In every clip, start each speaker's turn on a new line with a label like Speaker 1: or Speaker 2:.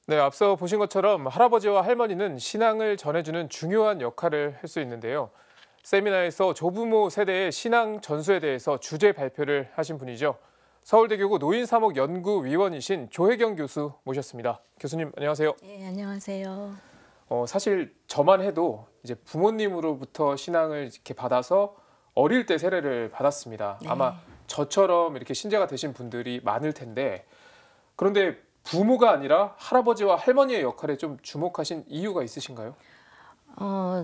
Speaker 1: 네, 앞서 보신 것처럼 할아버지와 할머니는 신앙을 전해주는 중요한 역할을 할 수 있는데요. 세미나에서 조부모 세대의 신앙 전수에 대해서 주제 발표를 하신 분이죠. 서울대교구 노인사목연구위원이신 조혜경 교수 모셨습니다. 교수님 안녕하세요.
Speaker 2: 네, 안녕하세요.
Speaker 1: 사실 저만 해도 이제 부모님으로부터 신앙을 이렇게 받아서 어릴 때 세례를 받았습니다.
Speaker 2: 네.
Speaker 1: 아마 저처럼 이렇게 신자가 되신 분들이 많을 텐데, 그런데 부모가 아니라 할아버지와 할머니의 역할에 좀 주목하신 이유가 있으신가요?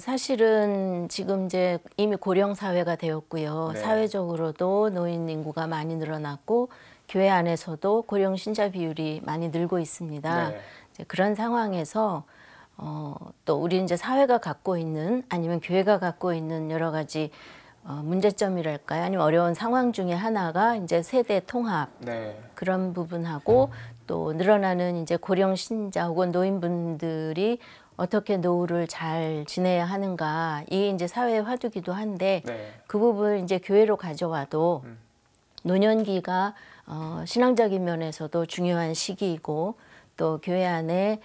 Speaker 2: 사실은 지금 이제 이미 고령 사회가 되었고요.
Speaker 1: 네.
Speaker 2: 사회적으로도 노인 인구가 많이 늘어났고 교회 안에서도 고령 신자 비율이 많이 늘고 있습니다.
Speaker 1: 네.
Speaker 2: 이제 그런 상황에서 또 우리 이제 사회가 갖고 있는 아니면 교회가 갖고 있는 여러 가지 문제점이랄까요? 아니면 어려운 상황 중에 하나가 이제 세대 통합
Speaker 1: 네.
Speaker 2: 그런 부분하고 또 늘어나는 이제 고령 신자 혹은 노인분들이 어떻게 노후를 잘 지내야 하는가 이게 이제 사회의 화두기도 한데
Speaker 1: 네.
Speaker 2: 그 부분을 이제 교회로 가져와도 노년기가 신앙적인 면에서도 중요한 시기이고 또 교회 안에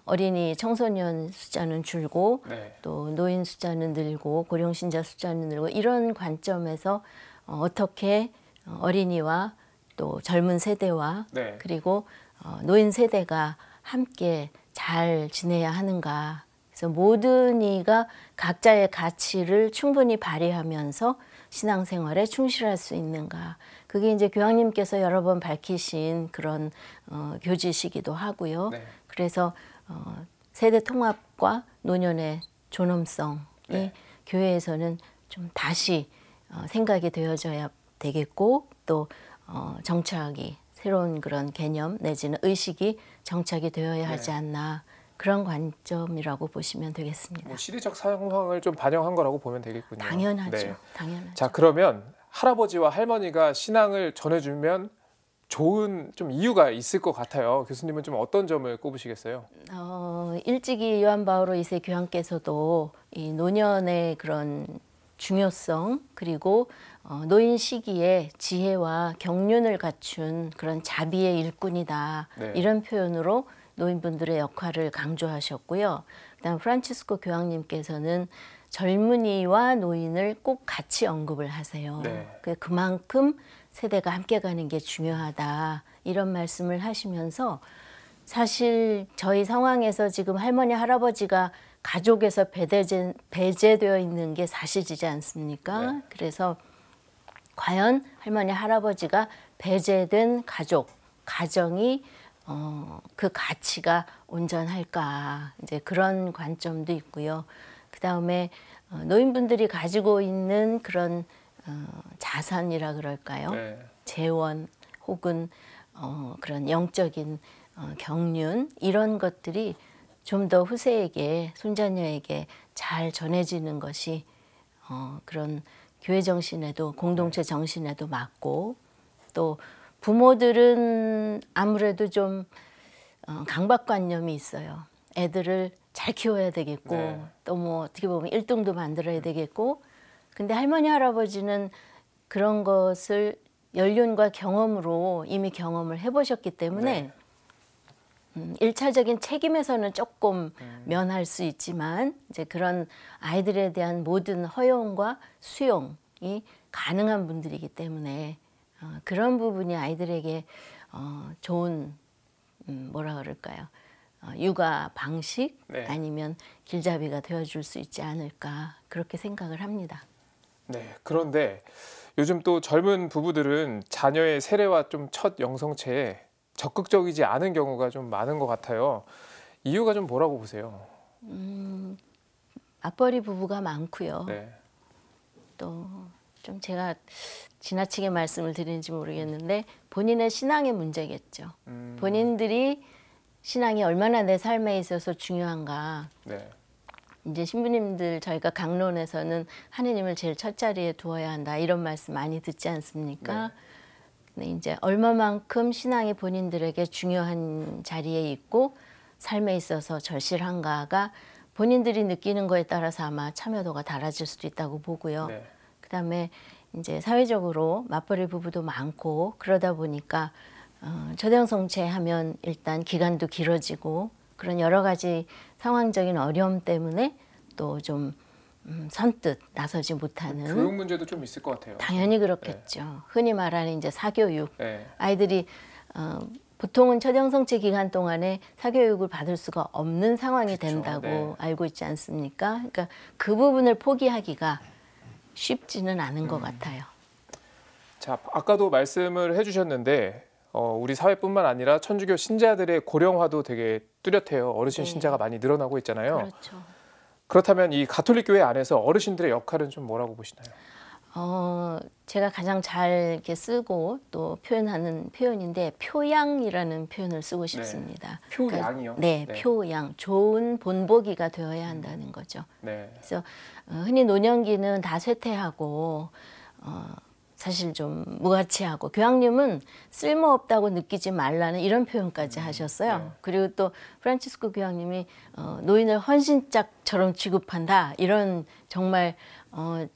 Speaker 2: 어린이 청소년 숫자는 줄고
Speaker 1: 네.
Speaker 2: 또 노인 숫자는 늘고 고령 신자 숫자는 늘고 이런 관점에서 어떻게 어린이와 또 젊은 세대와
Speaker 1: 네.
Speaker 2: 그리고 노인 세대가 함께 잘 지내야 하는가. 그래서 모든 이가 각자의 가치를 충분히 발휘하면서 신앙생활에 충실할 수 있는가. 그게 이제 교황님께서 여러 번 밝히신 그런 교지시기도 하고요.
Speaker 1: 네.
Speaker 2: 그래서 세대 통합과 노년의 존엄성이
Speaker 1: 네.
Speaker 2: 교회에서는 좀 다시 생각이 되어져야 되겠고 또 정착이 새로운 그런 개념 내지는 의식이 정착이 되어야 하지 않나 그런 관점이라고 보시면 되겠습니다.
Speaker 1: 뭐 시대적 상황을 좀 반영한 거라고 보면 되겠군요.
Speaker 2: 당연하죠.
Speaker 1: 네.
Speaker 2: 당연하죠.
Speaker 1: 자, 그러면 할아버지와 할머니가 신앙을 전해주면 좋은 좀 이유가 있을 것 같아요. 교수님은 좀 어떤 점을 꼽으시겠어요?
Speaker 2: 일찍이 요한 바오로 2세 교황께서도 이 노년의 그런 중요성 그리고 노인 시기에 지혜와 경륜을 갖춘 그런 자비의 일꾼이다.
Speaker 1: 네.
Speaker 2: 이런 표현으로 노인분들의 역할을 강조하셨고요. 그다음 프란치스코 교황님께서는 젊은이와 노인을 꼭 같이 언급을 하세요.
Speaker 1: 네.
Speaker 2: 그만큼 세대가 함께 가는 게 중요하다. 이런 말씀을 하시면서 사실 저희 상황에서 지금 할머니, 할아버지가 가족에서 배제되어 있는 게 사실이지 않습니까?
Speaker 1: 네.
Speaker 2: 그래서 과연 할머니, 할아버지가 배제된 가정이 그 가치가 온전할까? 이제 그런 관점도 있고요. 그 다음에 노인분들이 가지고 있는 그런 자산이라 그럴까요?
Speaker 1: 네.
Speaker 2: 재원 혹은 그런 영적인 경륜 이런 것들이 좀 더 후세에게 손자녀에게 잘 전해지는 것이 그런 교회 정신에도 공동체 정신에도 맞고 또 부모들은 아무래도 좀 강박관념이 있어요. 애들을 잘 키워야 되겠고
Speaker 1: 네.
Speaker 2: 또 뭐 어떻게 보면 1등도 만들어야 되겠고 근데 할머니 할아버지는 그런 것을 연륜과 경험으로 이미 경험을 해보셨기 때문에
Speaker 1: 네.
Speaker 2: 1차적인 책임에서는 조금 면할 수 있지만 이제 그런 아이들에 대한 모든 허용과 수용이 가능한 분들이기 때문에 그런 부분이 아이들에게 좋은 뭐라 그럴까요? 육아 방식
Speaker 1: 네.
Speaker 2: 아니면 길잡이가 되어줄 수 있지 않을까 그렇게 생각을 합니다.
Speaker 1: 네. 그런데 요즘 또 젊은 부부들은 자녀의 세례와 좀 첫 영성체에 적극적이지 않은 경우가 좀 많은 것 같아요. 이유가 좀 뭐라고 보세요?
Speaker 2: 맞벌이 부부가 많고요.
Speaker 1: 네.
Speaker 2: 또 좀 제가 지나치게 말씀을 드리는지 모르겠는데 본인의 신앙의 문제겠죠. 본인들이 신앙이 얼마나 내 삶에 있어서 중요한가.
Speaker 1: 네.
Speaker 2: 이제 신부님들 저희가 강론에서는 하느님을 제일 첫 자리에 두어야 한다 이런 말씀 많이 듣지 않습니까? 근데 이제 얼마만큼 신앙이 본인들에게 중요한 자리에 있고 삶에 있어서 절실한가가 본인들이 느끼는 거에 따라서 아마 참여도가 달라질 수도 있다고 보고요.
Speaker 1: 네.
Speaker 2: 그다음에 이제 사회적으로 맞벌이 부부도 많고 그러다 보니까 초대형 성체하면 일단 기간도 길어지고 그런 여러 가지 상황적인 어려움 때문에 또 좀 선뜻 나서지 못하는
Speaker 1: 교육 문제도 좀 있을 것 같아요.
Speaker 2: 당연히 그렇겠죠.
Speaker 1: 네.
Speaker 2: 흔히 말하는 이제 사교육.
Speaker 1: 네.
Speaker 2: 아이들이 보통은 초대형 성체 기간 동안에 사교육을 받을 수가 없는 상황이
Speaker 1: 그렇죠.
Speaker 2: 된다고
Speaker 1: 네.
Speaker 2: 알고 있지 않습니까? 그러니까 그 부분을 포기하기가 쉽지는 않은 것 같아요.
Speaker 1: 자, 아까도 말씀을 해주셨는데 우리 사회뿐만 아니라 천주교 신자들의 고령화도 되게 뚜렷해요. 어르신
Speaker 2: 네.
Speaker 1: 신자가 많이 늘어나고 있잖아요.
Speaker 2: 그렇죠.
Speaker 1: 그렇다면 이 가톨릭 교회 안에서 어르신들의 역할은 좀 뭐라고 보시나요?
Speaker 2: 제가 가장 잘 이렇게 쓰고 또 표현하는 표현인데 표양이라는 표현을 쓰고 싶습니다.
Speaker 1: 표양이요?
Speaker 2: 네, 표양. 좋은 본보기가 되어야 한다는 거죠.
Speaker 1: 네.
Speaker 2: 그래서 흔히 노년기는 다 쇠퇴하고 사실 좀 무가치하고 교황님은 쓸모없다고 느끼지 말라는 이런 표현까지 하셨어요.
Speaker 1: 네.
Speaker 2: 그리고 또 프란치스코 교황님이 노인을 헌신짝처럼 취급한다 이런 정말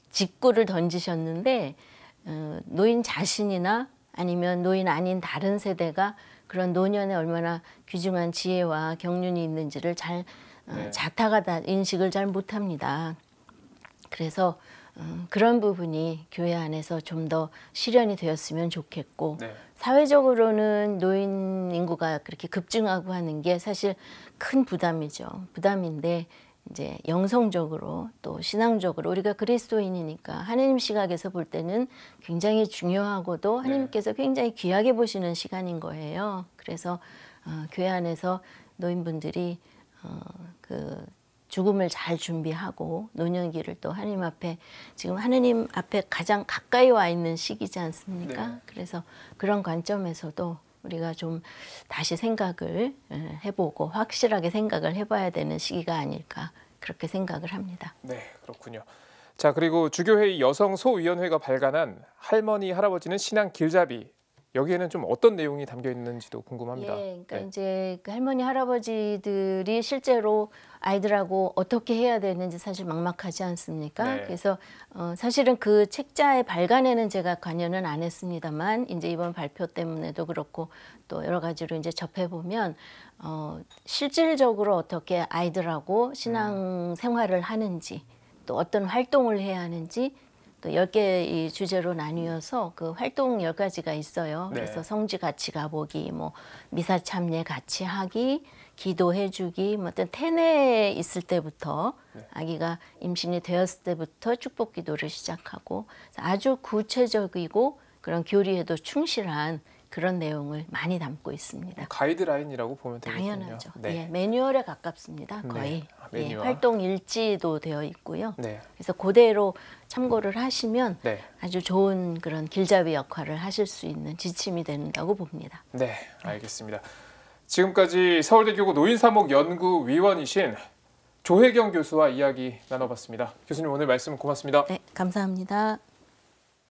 Speaker 2: 직구를 던지셨는데 노인 자신이나 아니면 노인 아닌 다른 세대가 그런 노년에 얼마나 귀중한 지혜와 경륜이 있는지를 잘 자타가 인식을 잘 못합니다. 그래서 그런 부분이 교회 안에서 좀 더 실현이 되었으면 좋겠고
Speaker 1: 네.
Speaker 2: 사회적으로는 노인 인구가 그렇게 급증하고 하는 게 사실 큰 부담이죠. 부담인데 이제 영성적으로 또 신앙적으로 우리가 그리스도인이니까 하나님 시각에서 볼 때는 굉장히 중요하고도 하나님께서 굉장히 귀하게 보시는 시간인 거예요. 그래서 교회 안에서 노인분들이 그 죽음을 잘 준비하고 노년기를 또 하나님 앞에 지금 하나님 앞에 가장 가까이 와 있는 시기지 않습니까?
Speaker 1: 네.
Speaker 2: 그래서 그런 관점에서도 우리가 좀 다시 생각을 해보고 확실하게 생각을 해봐야 되는 시기가 아닐까 그렇게 생각을 합니다.
Speaker 1: 네, 그렇군요. 자, 그리고 주교회의 여성 소위원회가 발간한 할머니 할아버지는 신앙 길잡이 여기에는 좀 어떤 내용이 담겨 있는지도 궁금합니다.
Speaker 2: 예, 그러니까 이제 그 할머니 할아버지들이 실제로 아이들하고 어떻게 해야 되는지 사실 막막하지 않습니까?
Speaker 1: 네.
Speaker 2: 그래서 사실은 그 책자의 발간에는 제가 관여는 안 했습니다만 이제 이번 발표 때문에도 그렇고 또 여러 가지로 이제 접해 보면 실질적으로 어떻게 아이들하고 신앙 생활을 하는지 또 어떤 활동을 해야 하는지 또 10개의 주제로 나뉘어서 그 활동 10가지가 있어요.
Speaker 1: 네.
Speaker 2: 그래서 성지 같이 가보기, 뭐 미사 참례 같이 하기, 기도해 주기, 뭐 어떤 태내에 있을 때부터 아기가 임신이 되었을 때부터 축복 기도를 시작하고 아주 구체적이고 그런 교리에도 충실한 그런 내용을 많이 담고 있습니다.
Speaker 1: 가이드라인이라고 보면 되겠군요.
Speaker 2: 당연하죠.
Speaker 1: 네.
Speaker 2: 예, 매뉴얼에 가깝습니다. 거의.
Speaker 1: 네. 매뉴얼.
Speaker 2: 활동 일지도 되어 있고요.
Speaker 1: 네.
Speaker 2: 그래서 그대로 참고를 하시면
Speaker 1: 네.
Speaker 2: 아주 좋은 그런 길잡이 역할을 하실 수 있는 지침이 된다고 봅니다.
Speaker 1: 네, 알겠습니다. 지금까지 서울대교구 노인사목연구위원이신 조혜경 교수와 이야기 나눠봤습니다. 교수님 오늘 말씀 고맙습니다.
Speaker 2: 네, 감사합니다.